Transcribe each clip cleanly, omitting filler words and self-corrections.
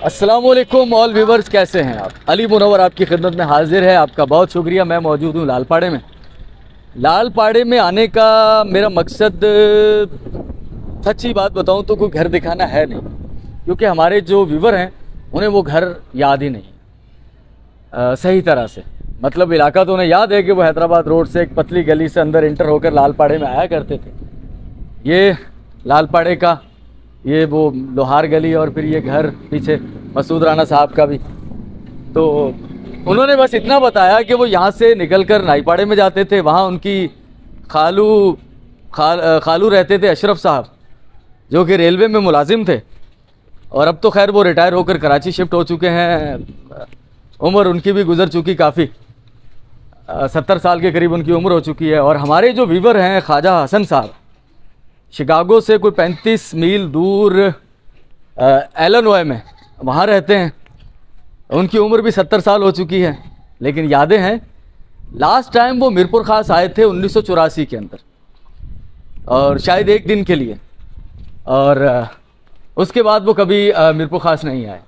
अस्सलामुअलैकुम all viewers, कैसे हैं आप। अली मुनव्वर आपकी खिदमत में हाजिर है। आपका बहुत शुक्रिया। मैं मौजूद हूँ लालपाड़े में। लालपाड़े में आने का मेरा मकसद, सच्ची बात बताऊँ तो कोई घर दिखाना है नहीं, क्योंकि हमारे जो व्यूवर हैं उन्हें वो घर याद ही नहीं सही तरह से। मतलब इलाका तो उन्हें याद है कि वो हैदराबाद रोड से एक पतली गली से अंदर इंटर होकर लालपाड़े में आया करते थे। ये लालपाड़े का ये वो लोहार गली और फिर ये घर पीछे मसूद राना साहब का भी। तो उन्होंने बस इतना बताया कि वो यहाँ से निकलकर नाईपाड़े में जाते थे। वहाँ उनकी खालू रहते थे, अशरफ साहब, जो कि रेलवे में मुलाजिम थे और अब तो खैर वो रिटायर होकर कराची शिफ्ट हो चुके हैं। उम्र उनकी भी गुजर चुकी, काफ़ी 70 साल के करीब उनकी उम्र हो चुकी है। और हमारे जो वीवर हैं ख्वाजा हसन साहब, शिकागो से कोई 35 मील दूर एलनॉय में वहाँ रहते हैं। उनकी उम्र भी 70 साल हो चुकी है, लेकिन यादें हैं। लास्ट टाइम वो मीरपुर खास आए थे 1984 के अंदर, और शायद एक दिन के लिए, और उसके बाद वो कभी मीरपुर खास नहीं आए।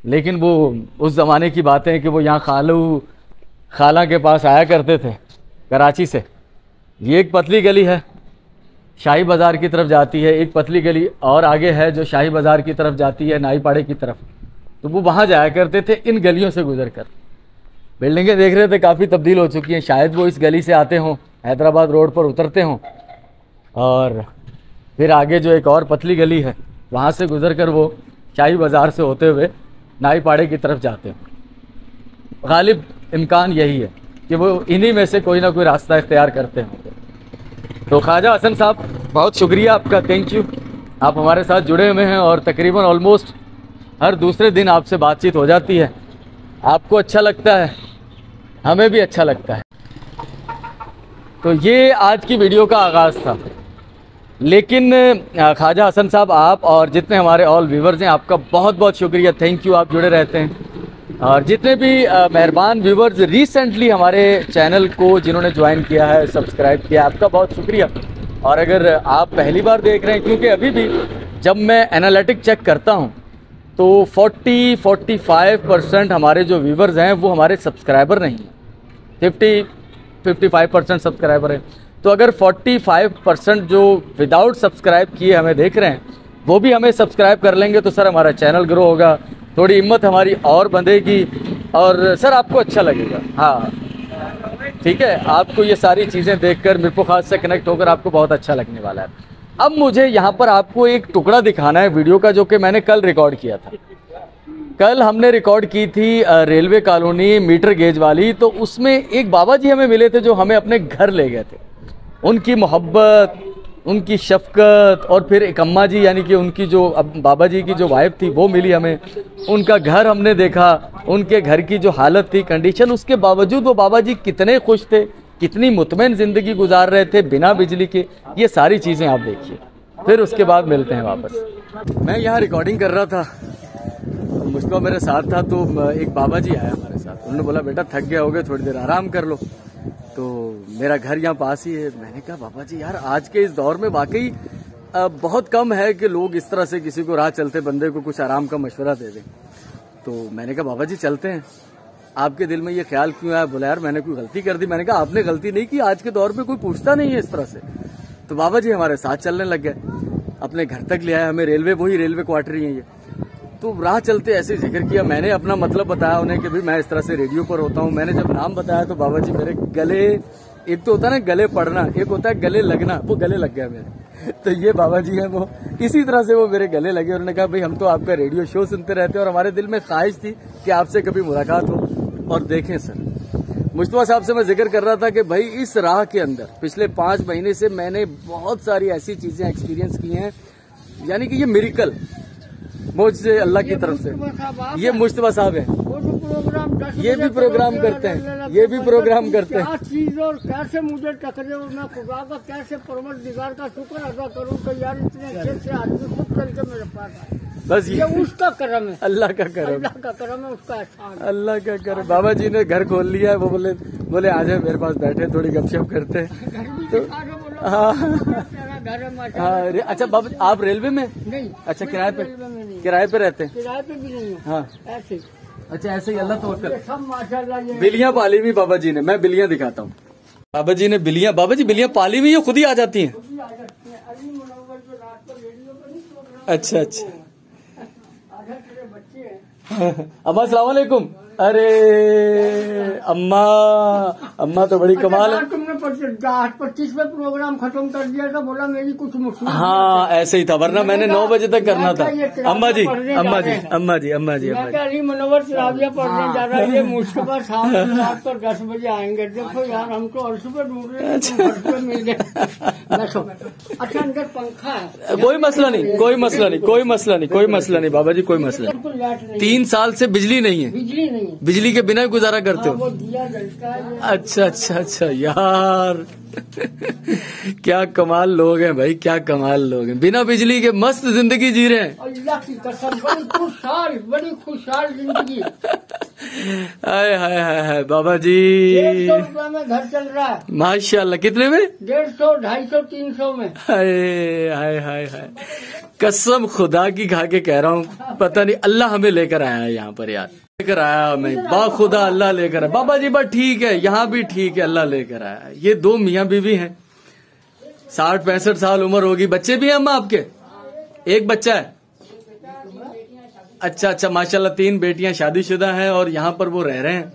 लेकिन वो उस ज़माने की बातें हैं कि वो यहाँ खाला के पास आया करते थे कराची से। ये एक पतली गली है, शाही बाज़ार की तरफ जाती है। एक पतली गली और आगे है जो शाही बाज़ार की तरफ जाती है, नाईपाड़े की तरफ। तो वो वहाँ जाया करते थे इन गलियों से गुजर कर। बिल्डिंगें देख रहे थे काफ़ी तब्दील हो चुकी हैं। शायद वो इस गली से आते हों, हैदराबाद रोड पर उतरते हों, और फिर आगे जो एक और पतली गली है वहाँ से गुजर कर वो शाही बाज़ार से होते हुए नाईपाड़े की तरफ जाते हैं। गालिब इम्कान यही है कि वो इन्हीं में से कोई ना कोई रास्ता इख्तियार करते होंगे। तो ख्वाजा हसन साहब, बहुत शुक्रिया आपका, थैंक यू। आप हमारे साथ जुड़े हुए हैं और तकरीबन ऑलमोस्ट हर दूसरे दिन आपसे बातचीत हो जाती है। आपको अच्छा लगता है, हमें भी अच्छा लगता है। तो ये आज की वीडियो का आगाज़ था। लेकिन ख्वाजा हसन साहब, आप और जितने हमारे ऑल व्यूवर्स हैं, आपका बहुत बहुत शुक्रिया, थैंक यू। आप जुड़े रहते हैं। और जितने भी मेहरबान व्यूवर्स रिसेंटली हमारे चैनल को जिन्होंने ज्वाइन किया है, सब्सक्राइब किया, आपका बहुत शुक्रिया। और अगर आप पहली बार देख रहे हैं, क्योंकि अभी भी जब मैं एनालिटिक चेक करता हूं तो 40-45% हमारे जो व्यूवर्स हैं वो हमारे सब्सक्राइबर नहीं हैं। 50-55% सब्सक्राइबर हैं। तो अगर 45% जो विदाउट सब्सक्राइब किए हमें देख रहे हैं, वो भी हमें सब्सक्राइब कर लेंगे तो सर हमारा चैनल ग्रो होगा, थोड़ी हिम्मत हमारी और बंधेगी, और सर आपको अच्छा लगेगा। हाँ ठीक है, आपको ये सारी चीज़ें देखकर, मीरपुर खास से कनेक्ट होकर आपको बहुत अच्छा लगने वाला है। अब मुझे यहाँ पर आपको एक टुकड़ा दिखाना है वीडियो का, जो कि मैंने कल रिकॉर्ड किया था। कल हमने रिकॉर्ड की थी रेलवे कॉलोनी मीटर गेज वाली। तो उसमें एक बाबा जी हमें मिले थे जो हमें अपने घर ले गए थे। उनकी मोहब्बत, उनकी शफकत, और फिर एक अम्मा जी यानी कि उनकी जो अब बाबा जी की जो वाइफ थी वो मिली हमें। उनका घर हमने देखा, उनके घर की जो हालत थी, कंडीशन, उसके बावजूद वो बाबा जी कितने खुश थे, कितनी मुतमईन ज़िंदगी गुजार रहे थे बिना बिजली के। ये सारी चीज़ें आप देखिए, फिर उसके बाद मिलते हैं वापस। मैं यहाँ रिकॉर्डिंग कर रहा था, मुझको मेरे साथ था, तो एक बाबा जी आया हमारे साथ। उन्होंने बोला बेटा थक गए होगे, थोड़ी देर आराम कर लो। तो मेरा घर यहाँ पास ही है। मैंने कहा बाबा जी यार, आज के इस दौर में वाकई बहुत कम है कि लोग इस तरह से किसी को राह चलते बंदे को कुछ आराम का मशवरा दे दें। तो मैंने कहा बाबा जी चलते हैं। आपके दिल में ये ख्याल क्यों आया? बोला यार मैंने कोई गलती कर दी। मैंने कहा आपने गलती नहीं की, आज के दौर में कोई पूछता नहीं है इस तरह से। तो बाबा जी हमारे साथ चलने लग गए, अपने घर तक ले आए हमें। वही रेलवे क्वार्टर ही है ये। तो राह चलते ऐसे जिक्र किया, मैंने अपना मतलब बताया उन्हें कि भाई मैं इस तरह से रेडियो पर होता हूँ। मैंने जब नाम बताया तो बाबा जी मेरे गले, एक तो होता है ना गले पड़ना, एक होता है गले लगना, वो गले लग गया मेरे। तो ये बाबा जी हैं, वो इसी तरह से वो मेरे गले लगे। उन्होंने कहा भाई हम तो आपका रेडियो शो सुनते रहते हैं और हमारे दिल में ख्वाहिश थी कि आपसे कभी मुलाकात हो और देखें। सर मुस्तफा साहब से मैं जिक्र कर रहा था कि भाई इस राह के अंदर पिछले 5 महीने से मैंने बहुत सारी ऐसी चीजें एक्सपीरियंस की हैं, यानी कि ये मिरेकल मुझसे अल्लाह की तरफ से। ये मुस्तफा साहब हैं, ये भी प्रोग्राम करते हैं, ये भी प्रोग्राम करते हैं। क्या चीज और कैसे मुझे टकरे, और मैं खुदा का कैसे परवरदिगार का शुक्र अदा करूं कि यार इतने अच्छे से आदमी खुद करके मेरे पास आए। बस ये उसका करम है, अल्लाह का करम, अल्लाह का करम है, उसका एहसान है, अल्लाह का करम। बाबा जी ने घर खोल लिया है। वो बोले आ जाए मेरे पास बैठे, थोड़ी गपशप करते हैं। घर भी दिखा के बोला हाँ घर है। अच्छा बाबा आप रेलवे में? नहीं। अच्छा किराए पे रहते हैं? किराए पे भी नहीं। हाँ ऐसे। अच्छा ऐसे ही अल्लाह तवक्कल। सब माशाल्लाह बिल्लियाँ पाली हुई बाबा जी ने। मैं बिल्लियाँ दिखाता हूँ। बाबा जी ने बिल्लियाँ, बाबा जी बिल्लियाँ पाली हुई, ये खुद ही आ जाती हैं? अच्छा अच्छा। अम्मा अस्सलाम वालेकुम। अरे अम्मा तो बड़ी कमाल है। तुमने 25 में प्रोग्राम खत्म कर दिया था, बोला मेरी कुछ मुश्किल। हाँ ऐसे ही था, वरना मैंने 9 बजे तक करना था। अम्मा जी अली मुनव्वर तिलाविया पढ़ने जा रहा है, ये मुझके पास रात को 10 बजे आएंगे। देखो यार हम तो अर्श पे ढूंढ रहे हैं, मिल गए। अच्छा अंदर पंखा है? कोई मसला नहीं बाबा जी, कोई मसला नहीं। 3 साल से बिजली नहीं है। बिजली के बिना गुजारा करते हो? वो दिया जलता है। अच्छा यार क्या कमाल लोग हैं भाई, क्या कमाल लोग हैं। बिना बिजली के मस्त जिंदगी जी रहे हैं। अल्लाह की कसम बड़ी खुशहाल जिंदगी। हाय हाय हाय हाय बाबा जी। 150 रुपए में घर चल रहा है माशाल्लाह। कितने में? 150, 250, 300 में। हाय हाय हाय हाय, कसम खुदा की खा के कह रहा हूँ, पता नहीं अल्लाह हमें लेकर आया है यहाँ पर यार। लेकर आया हमें बाखुदा अल्लाह लेकर आया। बाबा जी बस ठीक है, यहाँ भी ठीक है, अल्लाह लेकर आया। ये 2 मियाँ बीवी हैं, 60-65 साल उम्र होगी। बच्चे भी हैं अम्मा आपके? एक बच्चा है? अच्छा माशाल्लाह 3 बेटियां शादीशुदा हैं और यहाँ पर वो रह रहे हैं।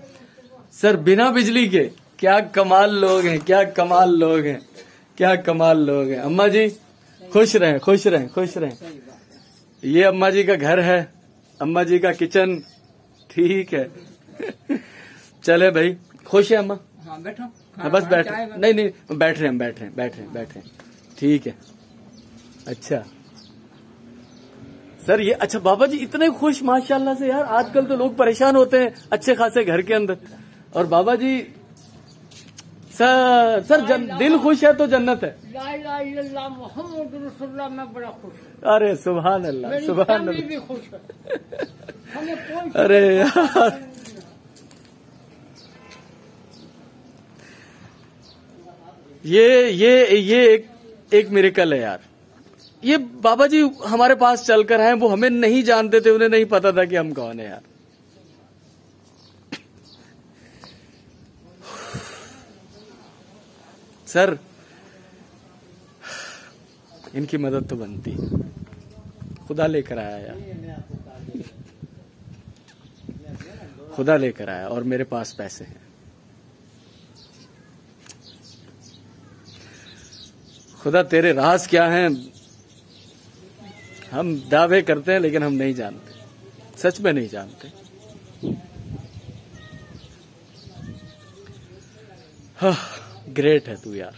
सर बिना बिजली के, क्या कमाल लोग हैं, क्या कमाल लोग हैं, क्या कमाल लोग हैं। अम्मा जी खुश रहें। ये अम्मा जी का घर है, अम्मा जी का किचन, ठीक है। चले भाई, खुश है अम्मा? हाँ बैठो। हाँ बस बैठ, नहीं बैठ रहे हैं। ठीक है। अच्छा सर ये, अच्छा बाबा जी इतने खुश माशाल्लाह से यार। आजकल तो लोग परेशान होते हैं अच्छे खासे घर के अंदर, और बाबा जी सर दिल खुश है तो जन्नत है। ला इलाहा इल्लल्लाह मुहम्मदुर रसूलुल्लाह, मैं बड़ा खुश हूँ। अरे सुभान अल्लाह, सुभान अल्लाह। भी खुश है। हमें कोई अरे यार ये एक मिरेकल है यार। ये बाबा जी हमारे पास चलकर आए, वो हमें नहीं जानते थे, उन्हें नहीं पता था कि हम कौन है यार। सर इनकी मदद तो बनती है, खुदा लेकर आया यार, खुदा लेकर आया और मेरे पास पैसे हैं। खुदा तेरे राज क्या हैं हम दावे करते हैं लेकिन हम नहीं जानते, सच में नहीं जानते। हाँ, ग्रेट है तू यार।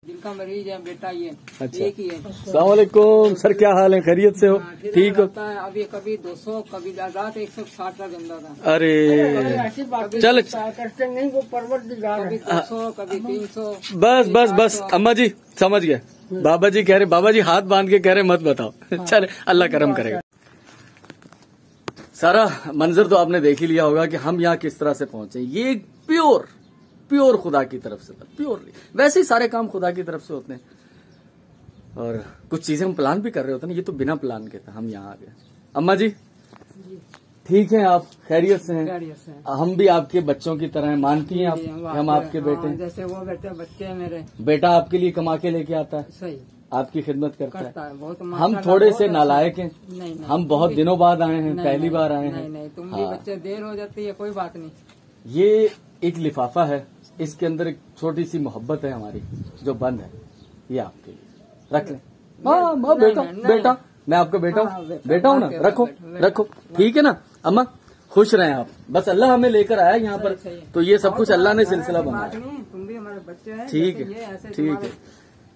जिनका मरीज है बेटा ये अच्छा। एक ही है। अस्सलाम वालेकुम सर, क्या हाल है, खैरियत से हो? ठीक हो? अभी कभी 200 कभी ज्यादा 160 का गंदा था। अरे चल करते नहीं, वो परवरदिगार है। 200 कभी 300। बस अम्मा जी समझ गए। बाबा जी कह रहे, बाबा जी हाथ बांध के कह रहे मत बताओ। चले अल्लाह करम करेगा। सारा मंजर तो आपने देख ही लिया होगा कि हम यहाँ किस तरह से पहुंचे। ये प्योर खुदा की तरफ से था, प्योरली। वैसे ही सारे काम खुदा की तरफ से होते हैं, और कुछ चीजें हम प्लान भी कर रहे होते हैं। ये तो बिना प्लान के था, हम यहाँ आ गए। अम्मा जी ठीक है, आप खैरियत से हैं? हम भी आपके बच्चों की तरह हैं, मानती हैं आप? हम आपके बेटे हैं। जैसे वो बच्चे हैं मेरे। बेटा आपके लिए कमा के लेके आता है, सही, आपकी खिदमत करता है। बहुत। हम थोड़े से नालायक हैं, नहीं, हम बहुत दिनों बाद आए हैं, पहली बार आए हैं। नहीं, तुम भी बच्चे देर हो जाती है, कोई बात नहीं। ये एक लिफाफा है, इसके अंदर एक छोटी सी मोहब्बत है हमारी जो बंद है, ये आपके लिए रख लें। हाँ बेटा मैं आपका बेटा हूँ, बेटा हूँ ना, रखो ठीक है ना। अम्मा खुश रहें आप, बस अल्लाह हमें लेकर आया यहाँ पर, तो ये सब कुछ अल्लाह ने सिलसिला बनाया। तुम भी हमारे बच्चे हैं, ठीक है।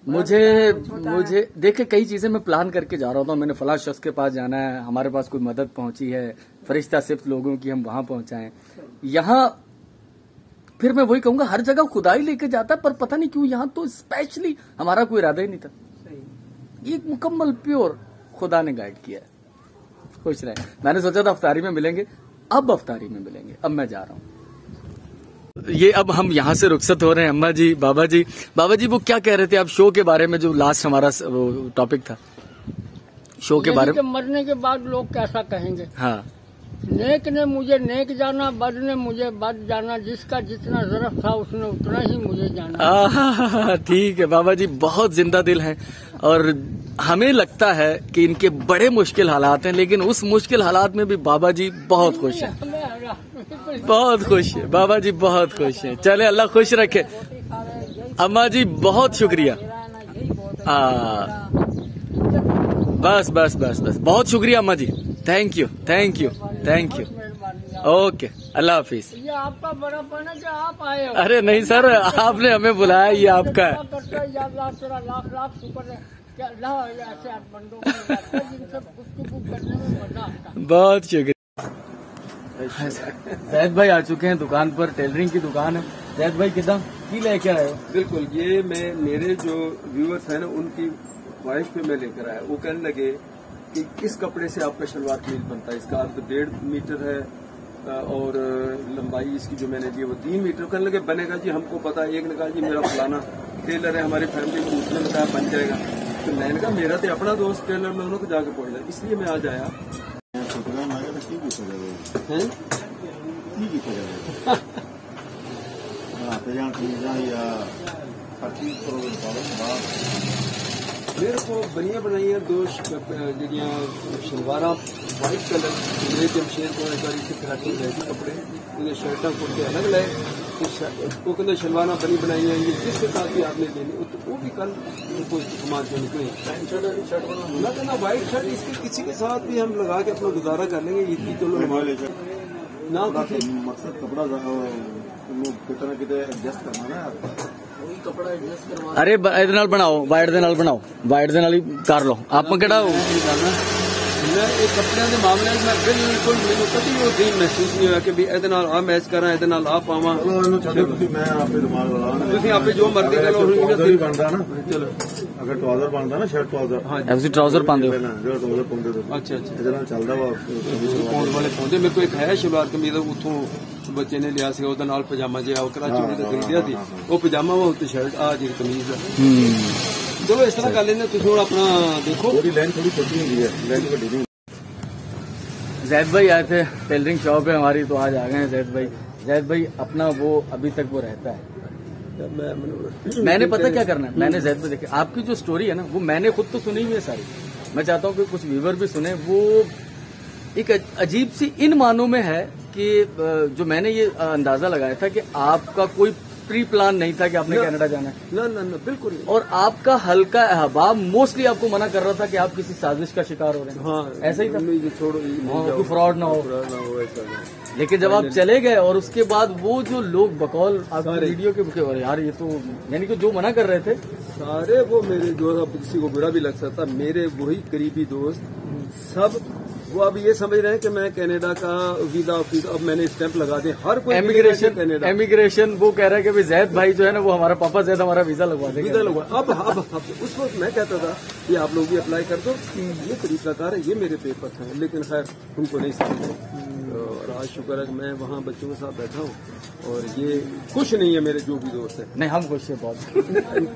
मुझे देखे कई चीजें मैं प्लान करके जा रहा था। मैंने फलां शख्स के पास जाना है, हमारे पास कोई मदद पहुंची है, फरिश्ता सिर्फ लोगों की, हम वहां पहुंचाएं। यहाँ फिर मैं वही कहूंगा, हर जगह खुदा ही लेके जाता है, पर पता नहीं क्यों यहाँ तो स्पेशली हमारा कोई इरादा ही नहीं था। एक मुकम्मल प्योर खुदा ने गाइड किया है। खुश रहे। मैंने सोचा था अफ्तारी में मिलेंगे, अब अफ्तारी में मिलेंगे। अब मैं जा रहा हूँ। ये अब हम यहाँ से रुखसत हो रहे हैं। अम्मा जी, बाबा जी वो क्या कह रहे थे आप शो के बारे में, जो लास्ट हमारा टॉपिक था शो के बारे में? मरने के बाद लोग कैसा कहेंगे। हाँ, नेक ने मुझे नेक जाना, बद ने मुझे बद जाना, जिसका जितना ज़रफ था उसने उतना ही मुझे जाना। ठीक है बाबा जी, बहुत जिंदा दिल हैं और हमें लगता है कि इनके बड़े मुश्किल हालात हैं, लेकिन उस मुश्किल हालात में भी बाबा जी बहुत खुश हैं, बहुत खुश है बाबा जी, बहुत खुश हैं। चले, अल्लाह खुश रखे। अम्मा जी बहुत शुक्रिया। बस बस बस बस, बहुत शुक्रिया अम्मा जी, thank you thank you thank you. Okay, अल्लाह हाफिज। ये आपका बड़ापन है कि आप आए हो। अरे नहीं सर, आपने हमें बुलाया, ये आपका है। लाख लाख शुक्र है कि अल्लाह ऐसे बंदों को जिनसे गुफ्तगू करने में मजा आता है। बहुत शुक्रिया। जैद भाई आ चुके हैं दुकान पर, टेलरिंग की दुकान है। जैद भाई कितना की लेके आए हो? बिल्कुल, ये मैं मेरे जो व्यूअर्स हैं ना उनकी ख्वाहिश पे मैं लेकर आया। वो कहने लगे कि किस कपड़े से आपका शलवार कमीज बनता है। इसका अर्थ 1.5 मीटर है और लंबाई इसकी जो मैंने दी वो 3 मीटर। कहने लगे बनेगा जी, हमको पता है। एक ने कहा जी मेरा फलाना टेलर है हमारी फैमिली में, उसने बताया बन जाएगा। तो मैंने कहा मेरा तो अपना दोस्त टेलर, मैं उन्होंने जाकर पहुंचा, इसलिए मैं आज आया। मेरे को बनिया बनाइया 2 जड़ियां शलवारा वाइट कलर मेरे जमशेद को एक बार कराची ले कपड़े उन्हें शर्टा कुर्ते अलग लाए, वो कहते शलवारा बनी बनाई है, ये जिसके साथ भी आपने लेनी तो वो भी कल उनको इस्तेमाल के निकले। शर्ट बना कहना वाइट शर्ट, इसके किसी के साथ भी हम लगा के अपना गुजारा कर लेंगे। ईद की चलो ना मकसद कपड़ा कितना कितने एडजस्ट करना है। कपड़ा एडजस्ट करवा, अरे ਇਹਦੇ ਨਾਲ ਬਣਾਓ, ਵਾਈਟ ਦੇ ਨਾਲ ਬਣਾਓ, ਵਾਈਟ ਦੇ ਨਾਲ ਹੀ ਕਰ ਲਓ। ਆਪਾਂ ਕਿਹੜਾ मैं एक कपड़े के मामले में बिल्कुल मैंने कभी वो ड्रीम महसूस नहीं हुआ कि भी ए आ मैच करा ए आ पावा। आप जो मर्जी करो बनता ना, चलो अगर ट्राउजर बनता ना शर्ट ट्राउजर, हाँ ਤੁਸੀਂ ट्राउजर पाते हो? ट्राउजर पाते। अच्छा अच्छा, चलता वा वाले पाते। मेरे को एक है शलवार कमीज उतों बच्चे ने लिया से पजामा जो कराची में खरीदिया थी, वो पजामा वा उत्ते शर्ट आ जी कमीज। चलो इस तरह कर लेने, तुम अपना देखो लाइन थोड़ी छोटी हुई है, लाइन बड़ी नहीं। जैद भाई आए थे टेलरिंग शॉप है हमारी, तो आज आ गए हैं जैद भाई। जैद भाई अपना वो अभी तक वो रहता है। मैंने पता क्या करना है, मैंने जैद भाई देखे आपकी जो स्टोरी है ना, वो मैंने खुद तो सुनी हुई है सारी। मैं चाहता हूँ कि कुछ व्यूवर भी सुने। वो एक अजीब सी इन मानों में है कि जो मैंने ये अंदाजा लगाया था कि आपका कोई प्री प्लान नहीं था कि आपने कनाडा जाना है। ना ना ना, बिल्कुल नहीं। और आपका हल्का अहबाब मोस्टली आपको मना कर रहा था कि आप किसी साजिश का शिकार हो रहे हैं। हाँ, ऐसा ही था, छोड़ो फ्रॉड ना हो ऐसा। लेकिन जब आप चले गए और उसके बाद वो जो लोग बकौल आपकी वीडियो के और यार ये तो यानी कि जो मना कर रहे थे सारे, वो मेरे जो किसी को बुरा भी लग सकता, मेरे वही करीबी दोस्त सब वो अब ये समझ रहे हैं कि मैं कनाडा का वीजा ऑफिस अब मैंने स्टैंप लगा दिया। हर कोई इमिग्रेशन वो कह रहा है कि भाई जैद भाई जो है ना वो हमारा पापा जैद हमारा वीजा लगवा देंगे। वीजा लगवा अब उस वक्त मैं कहता था कि आप लोग भी अप्लाई कर दो, ये तरीकाकार है, ये मेरे पेपर हैं, लेकिन खैर उनको नहीं समझे। और आज शुक्र है कि मैं वहाँ बच्चों के साथ बैठा हूँ और ये खुश नहीं है मेरे जो भी दोस्त है। नहीं, हम खुश हैं बहुत।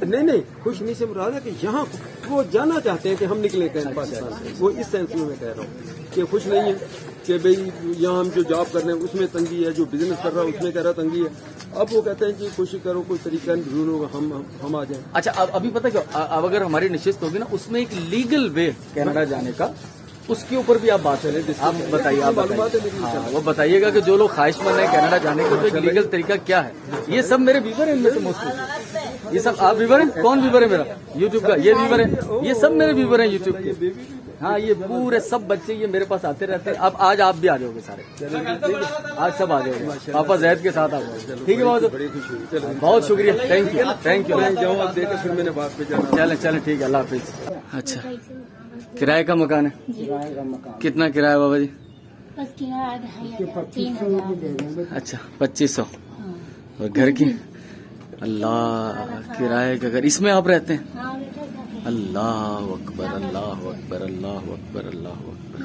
नहीं खुश नहीं से मुराद है कि यहाँ वो जाना चाहते हैं कि हम निकले पाकिस्तान से, वो इस सेंस में मैं कह रहा हूँ कि खुश नहीं है कि भाई यहाँ हम जो जॉब कर रहे हैं उसमें तंगी है, जो बिजनेस कर रहा है उसमें कह रहा तंगी है। अब वो कहते हैं कि कोशिश करो कोई तरीका ढूंढो हम आ जाएं। अच्छा, अब अभी पता क्या, अब अगर हमारी निश्चित होगी ना उसमें एक लीगल वे कनाडा जाने का, उसके ऊपर भी आप बात करें। आप बताइए, आप बताइए, वो बताइएगा कि जो लोग ख्वाहिशमंद है कनाडा जाने के, तो एक लीगल तरीका क्या है। ये सब मेरे व्यूवर है इनमें से मोस्टली, ये सब आप व्यूवर हैं। कौन व्यूवर है मेरा यूट्यूब का? ये व्यूवर है, ये सब मेरे व्यूवर हैं यूट्यूब के। हाँ, ये पूरे सब बच्चे ये मेरे पास आते रहते हैं। अब आज आप भी आ जाओगे सारे, आज सब आ जाओगे, पापा जैद के साथ आ जाओगे। ठीक है बहुत बड़ी खुशी हुई, बहुत शुक्रिया, थैंक यू थैंक यू। जवाब देकर फिर मैंने बात पे जाना। चले चले, ठीक है, अल्लाह हाफिज। अच्छा, किराए का मकान है? किराए का मकान। कितना किराया बाबा जी? बस किराया 2500। अच्छा, 2500। और घर की? अल्लाह, किराए का घर, इसमें आप रहते हैं? अल्लाह अकबर अल्लाह अकबर अल्लाह अकबर अल्लाह अकबर,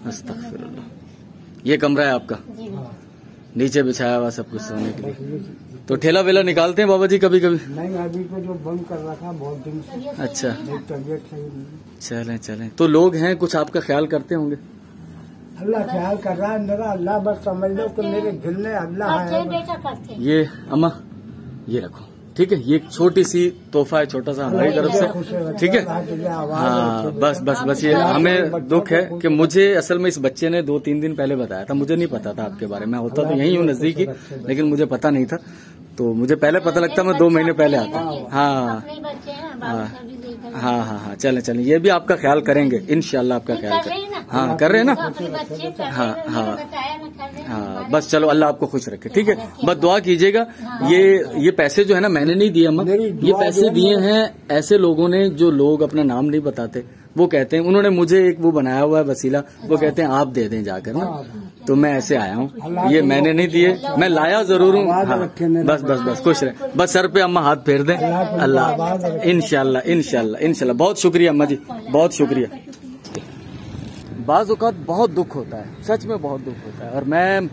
अस्तगफिरुल्लाह। ये कमरा है आपका? नीचे बिछाया हुआ सब कुछ सोने के लिए। तो ठेला वेला निकालते हैं बाबा जी कभी कभी? नहीं, अभी तो जो बंद कर रखा बहुत दिन से। अच्छा, तबियत सही नहीं। चलें चलें। तो लोग हैं कुछ आपका ख्याल करते होंगे? अल्लाह ख्याल कर रहा है मेरा। अल्लाह बस समझ लो कि मेरे दिल में अल्लाह है। ये अम्मा ये रखो, ठीक है? ये एक छोटी सी तोहफा है, छोटा सा हमारी तरफ से, ठीक है? हाँ, बस बस बस ये हमें दुख है कि मुझे असल में इस बच्चे ने 2-3 दिन पहले बताया था। मुझे नहीं पता था आपके बारे में। होता तो यही हूँ नजदीक ही, लेकिन मुझे पता नहीं था। तो मुझे पहले पता लगता, मैं 2 महीने पहले आता। हाँ हाँ हाँ हाँ, चलें चलें। ये भी आपका ख्याल करेंगे इंशाल्लाह, आपका ख्याल करें। हाँ, कर रहे हैं ना? हाँ हाँ हाँ, बस चलो, अल्लाह आपको खुश रखे, ठीक है? बस दुआ कीजिएगा। ये पैसे जो है ना, मैंने नहीं दिए अम्मा, ये पैसे दिए हैं ऐसे लोगों ने जो लोग अपना नाम नहीं बताते। वो कहते हैं, उन्होंने मुझे एक वो बनाया हुआ है वसीला, वो कहते हैं आप दे दें जाकर ना, तो मैं ऐसे आया हूँ। ये मैंने नहीं दिए, मैं लाया जरूर हूँ। हाँ, बस बस बस खुश रहे, बस सर पे अम्मा हाथ फेर दें। अल्लाह, इंशाल्लाह इंशाल्लाह इंशाल्लाह। बहुत शुक्रिया अम्मा जी, बहुत शुक्रिया। बाज़ औक़ात बहुत दुख होता है, सच में बहुत दुख होता है। और मैं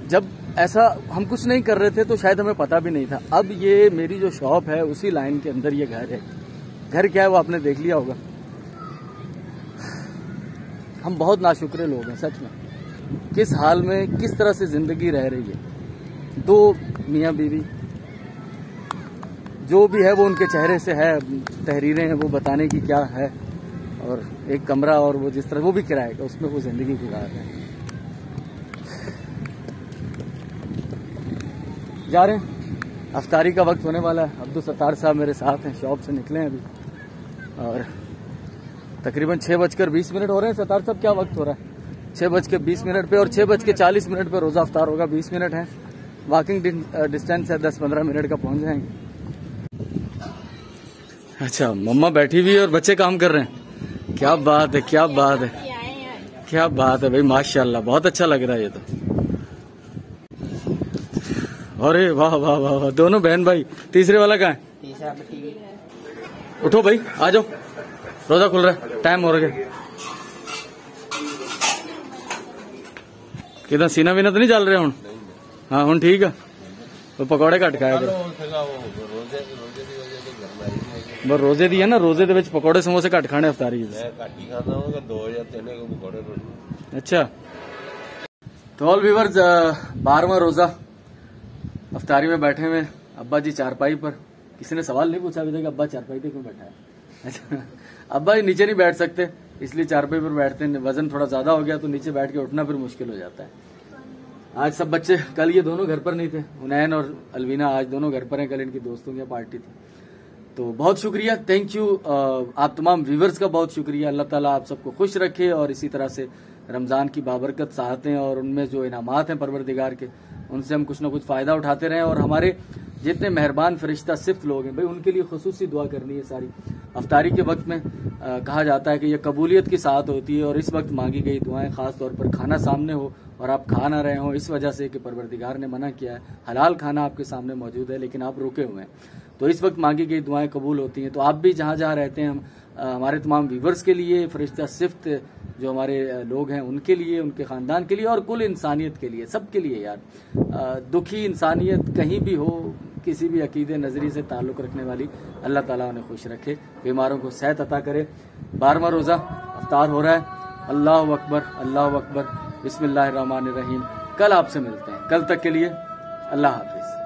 जब ऐसा हम कुछ नहीं कर रहे थे तो शायद हमें पता भी नहीं था। अब ये मेरी जो शॉप है उसी लाइन के अंदर ये घर है। घर क्या है वो आपने देख लिया होगा। हम बहुत नाशुक्रे लोग हैं सच में। किस हाल में, किस तरह से जिंदगी रह रही है। 2 मियाँ बीवी जो भी है वो उनके चेहरे से है, तहरीरें हैं वो बताने की क्या है। और एक कमरा, और वो जिस तरह वो भी किराए का, उसमें वो जिंदगी गुजार रहे हैं। जा रहे हैं, अफ्तारी का वक्त होने वाला है। अब्दुल सत्तार साहब मेरे साथ हैं, शॉप से निकले हैं अभी, और तकरीबन 6:20 हो रहे हैं। सत्तार साहब क्या वक्त हो रहा है? 6:20 पे, और 6:40 पे रोजा अफ्तार होगा। 20 मिनट है, वॉकिंग डिस्टेंस है, 10-15 मिनट का पहुंच जाएंगे। अच्छा, मम्मा बैठी हुई है और बच्चे काम कर रहे हैं। क्या बात है, क्या बात है, क्या बात है भाई, माशाल्लाह, बहुत अच्छा लग रहा है ये तो। अरे वाह वाह वाह वाह, दोनों बहन भाई। तीसरे वाला कहाँ है? उठो भाई, आ जाओ, रोजा खुल रहा है, टाइम हो रहा है। कितना सीना वीना तो नहीं चल रहे हूँ? हाँ हूँ ठीक है। तो पकौड़े घट खाया बस रोजे दी है ना, रोजे दे विच पकौड़े समोसे घट खाने अफ्तारी। अच्छा, तो ऑल व्यूअर्स, 12वां रोजा अफ्तारी में बैठे हुए अब्बा जी चारपाई पर। किसी ने सवाल नहीं पूछा अभी तक अब्बा चारपाई पे क्यों बैठा है? अच्छा, अब्बा जी नीचे नहीं बैठ सकते, इसलिए चारपाई पर बैठते हैं। वजन थोड़ा ज्यादा हो गया तो नीचे बैठ के उठना फिर मुश्किल हो जाता है। आज सब बच्चे, कल ये दोनों घर पर नहीं थे, हुनैन और अलवीना आज दोनों घर पर हैं। कल इनकी दोस्तों की पार्टी थी। तो बहुत शुक्रिया, थैंक यू आप तमाम व्यूवर्स का बहुत शुक्रिया। अल्लाह ताला आप सबको खुश रखे और इसी तरह से रमज़ान की बाबरकत साहतें और उनमें जो इनामात हैं परवरदिगार के, उनसे हम कुछ ना कुछ फ़ायदा उठाते रहें। और हमारे जितने मेहरबान फरिश्ता सिफ्त लोग हैं भाई, उनके लिए खुसूसी दुआ करनी है सारी। अफ्तारी के वक्त में कहा जाता है कि यह कबूलियत की साथ होती है और इस वक्त मांगी गई दुआएं, ख़ास तौर पर खाना सामने हो और आप खा ना रहे हो, इस वजह से कि परवरदिगार ने मना किया है। हलाल खाना आपके सामने मौजूद है लेकिन आप रुके हुए हैं, तो इस वक्त मांगी गई दुआएं कबूल होती हैं। तो आप भी जहाँ जहाँ रहते हैं, हम हमारे तमाम व्यूवर्स के लिए, फरिश्ता सिफ्त जो हमारे लोग हैं उनके लिए, उनके ख़ानदान के लिए और कुल इंसानियत के लिए, सब के लिए यार। दुखी इंसानियत कहीं भी हो, किसी भी अकीदे नज़रिए से ताल्लुक़ रखने वाली, अल्लाह ताला उन्हें खुश रखे, बीमारों को सेहत अता करे। 12वां रोज़ा अफ्तार हो रहा है। अल्लाह अकबर, अल्लाह अकबर, बिस्मिल्लाहिर्रहमानिर्रहीम। कल आपसे मिलते हैं, कल तक के लिए अल्लाह हाफिज़।